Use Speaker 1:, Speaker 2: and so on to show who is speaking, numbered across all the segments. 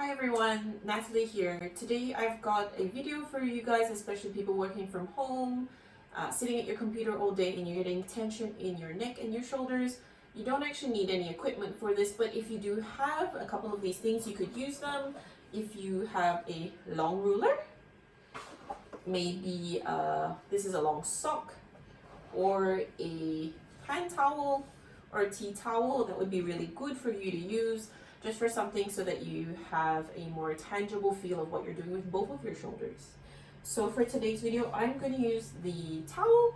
Speaker 1: Hi everyone, Natalie here. Today I've got a video for you guys, especially people working from home, sitting at your computer all day and you're getting tension in your neck and your shoulders. You don't actually need any equipment for this, but if you do have a couple of these things, you could use them. If you have a long ruler, maybe this is a long sock, or a hand towel or a tea towel, that would be really good for you to use just for something so that you have a more tangible feel of what you're doing with both of your shoulders. So for today's video, I'm going to use the towel.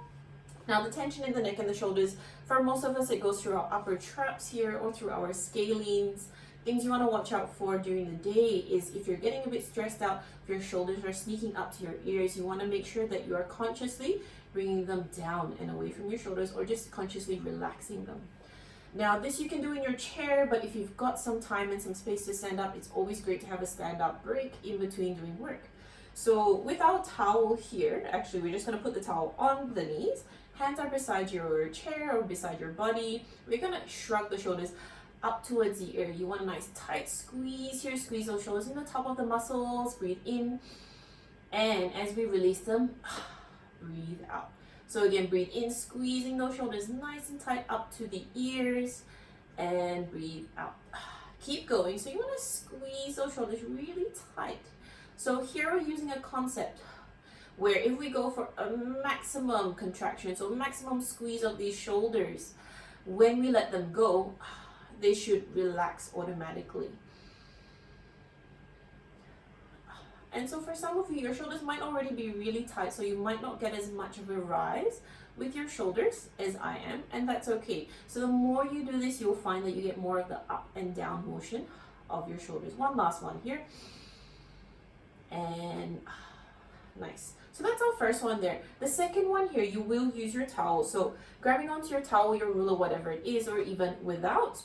Speaker 1: Now the tension in the neck and the shoulders, for most of us it goes through our upper traps here or through our scalenes. Things you want to watch out for during the day is if you're getting a bit stressed out, if your shoulders are sneaking up to your ears, you want to make sure that you are consciously bringing them down and away from your shoulders, or just consciously relaxing them. Now this you can do in your chair, but if you've got some time and some space to stand up, it's always great to have a stand-up break in between doing work. So with our towel here, actually we're just going to put the towel on the knees, hands are beside your chair or beside your body. We're going to shrug the shoulders up towards the ear. You want a nice tight squeeze here, squeeze those shoulders in the top of the muscles, breathe in, and as we release them, breathe out. So again, breathe in, squeezing those shoulders nice and tight up to the ears, and breathe out. Keep going. So you want to squeeze those shoulders really tight. So here we're using a concept where if we go for a maximum contraction, so maximum squeeze of these shoulders, when we let them go, they should relax automatically. And so for some of you, your shoulders might already be really tight, so you might not get as much of a rise with your shoulders as I am, and that's okay. So the more you do this, you'll find that you get more of the up and down motion of your shoulders. One last one here. And nice. So that's our first one there. The second one here, you will use your towel. So grabbing onto your towel, your ruler, whatever it is, or even without.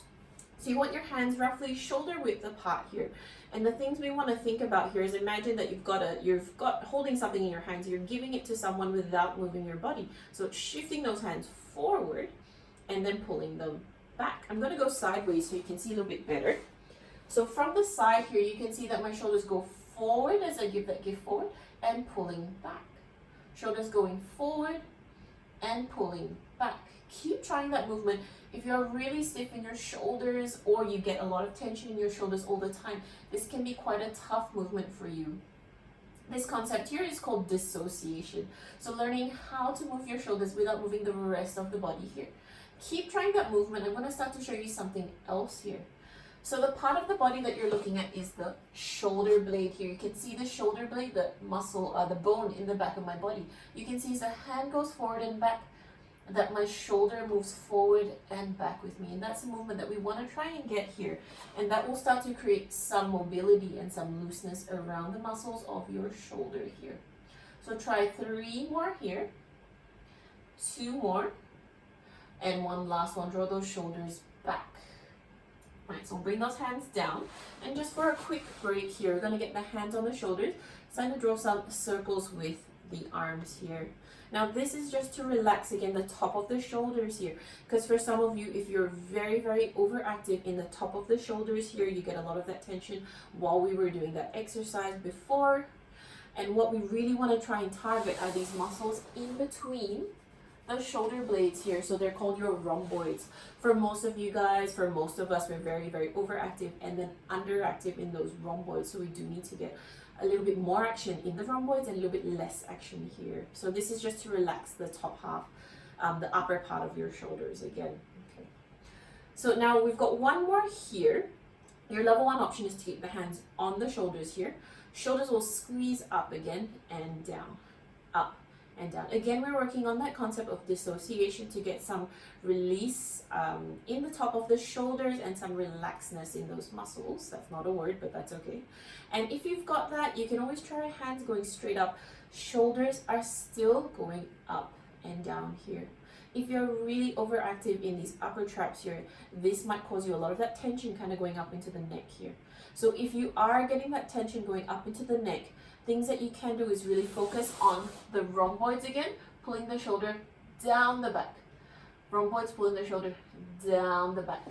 Speaker 1: So you want your hands roughly shoulder width apart here. And the things we want to think about here is imagine that you've got holding something in your hands, you're giving it to someone without moving your body. So it's shifting those hands forward and then pulling them back. I'm going to go sideways so you can see a little bit better. So from the side here, you can see that my shoulders go forward as I give that gift forward and pulling back. Shoulders going forward and pulling back. Keep trying that movement. If you're really stiff in your shoulders or you get a lot of tension in your shoulders all the time, this can be quite a tough movement for you. This concept here is called dissociation. So learning how to move your shoulders without moving the rest of the body here. Keep trying that movement. I'm going to start to show you something else here. So the part of the body that you're looking at is the shoulder blade here. You can see the shoulder blade, the muscle, the bone in the back of my body. You can see as the hand goes forward and back, that my shoulder moves forward and back with me, and that's a movement that we want to try and get here, and that will start to create some mobility and some looseness around the muscles of your shoulder here. So try 3 more here, 2 more, and one last one. Draw those shoulders back. Right, so bring those hands down, and just for a quick break here, we're going to get the hands on the shoulders, starting to draw some circles with the arms here. Now this is just to relax again the top of the shoulders here, because for some of you, if you're very overactive in the top of the shoulders here, you get a lot of that tension while we were doing that exercise before. And what we really want to try and target are these muscles in between the shoulder blades here. So they're called your rhomboids. For most of you guys, for most of us, we're very overactive and then underactive in those rhomboids, so we do need to get a little bit more action in the rhomboids and a little bit less action here. So this is just to relax the top half, the upper part of your shoulders again. Okay. So now we've got one more here. Your level 1 option is to keep the hands on the shoulders here. Shoulders will squeeze up again and down, up and down. Again, we're working on that concept of dissociation to get some release in the top of the shoulders and some relaxedness in those muscles. That's not a word, but that's okay. And if you've got that, you can always try hands going straight up. Shoulders are still going up and down here. If you're really overactive in these upper traps here, this might cause you a lot of that tension kind of going up into the neck here. So if you are getting that tension going up into the neck, things that you can do is really focus on the rhomboids again, pulling the shoulder down the back. Rhomboids pulling the shoulder down the back.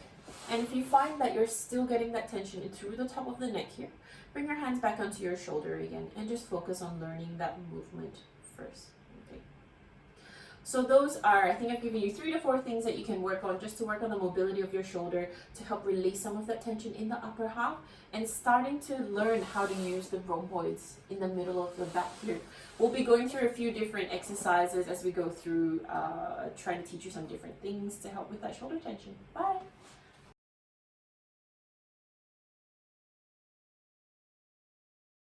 Speaker 1: And if you find that you're still getting that tension through the top of the neck here, bring your hands back onto your shoulder again and just focus on learning that movement first. Okay. So those are, I think I've given you 3 to 4 things that you can work on just to work on the mobility of your shoulder to help release some of that tension in the upper half and starting to learn how to use the rhomboids in the middle of the back here. We'll be going through a few different exercises as we go through, trying to teach you some different things to help with that shoulder tension. Bye!